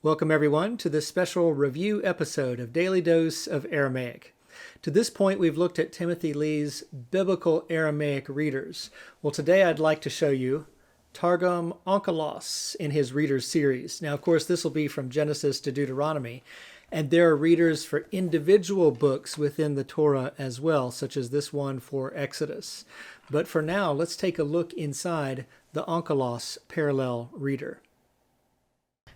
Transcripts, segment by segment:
Welcome everyone to this special review episode of Daily Dose of Aramaic. To this point, we've looked at Timothy Lee's Biblical Aramaic Readers. Well, today I'd like to show you Targum Onkelos in his Readers series. Now, of course, this will be from Genesis to Deuteronomy, and there are readers for individual books within the Torah as well, such as this one for Exodus. But for now, let's take a look inside the Onkelos Parallel Reader.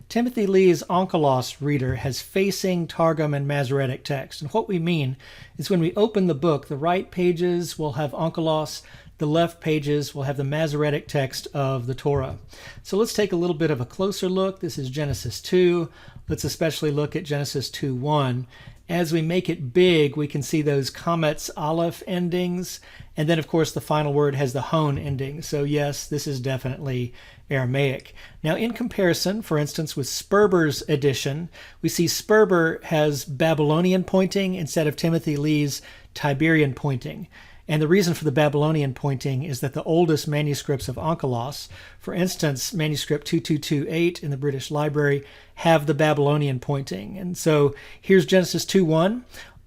Timothy Lee's Onkelos reader has facing Targum and Masoretic text. And what we mean is when we open the book, the right pages will have Onkelos, the left pages will have the Masoretic text of the Torah. So let's take a little bit of a closer look. This is Genesis 2. Let's especially look at Genesis 2:1. As we make it big, we can see those comets aleph endings. And then, of course, the final word has the hone ending. So yes, this is definitely Aramaic. Now, in comparison, for instance, with Sperber's edition, we see Sperber has Babylonian pointing instead of Timothy Lee's Tiberian pointing. And the reason for the Babylonian pointing is that the oldest manuscripts of Onkelos, for instance, manuscript 2228 in the British Library, have the Babylonian pointing. And so here's Genesis 2:1.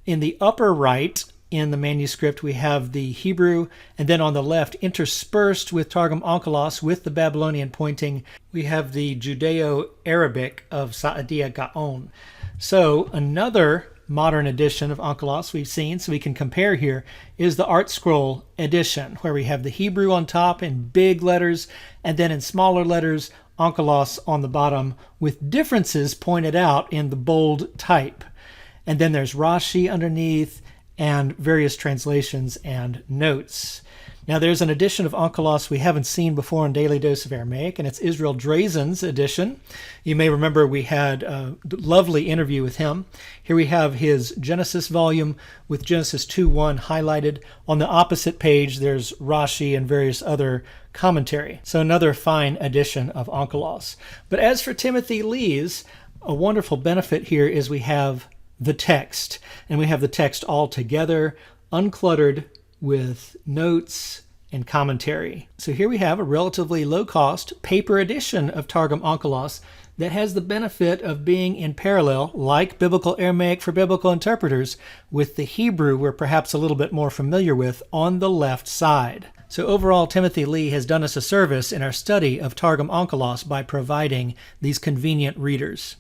In the upper right in the manuscript, we have the Hebrew, and then on the left, interspersed with Targum Onkelos with the Babylonian pointing, we have the Judeo-Arabic of Sa'adia Gaon. So another modern edition of Onkelos we've seen, so we can compare here, is the Art Scroll edition, where we have the Hebrew on top in big letters, and then in smaller letters, Onkelos on the bottom, with differences pointed out in the bold type. And then there's Rashi underneath, and various translations and notes. Now there's an edition of Onkelos we haven't seen before in Daily Dose of Aramaic, and it's Israel Drazen's edition. You may remember we had a lovely interview with him. Here we have his Genesis volume with Genesis 2:1 highlighted. On the opposite page there's Rashi and various other commentary. So another fine edition of Onkelos. But as for Timothy Lee's, a wonderful benefit here is we have the text, and we have the text all together, uncluttered, with notes and commentary. So here we have a relatively low-cost paper edition of Targum Onkelos that has the benefit of being in parallel, like Biblical Aramaic for biblical interpreters, with the Hebrew we're perhaps a little bit more familiar with on the left side. So overall, Timothy Lee has done us a service in our study of Targum Onkelos by providing these convenient readers.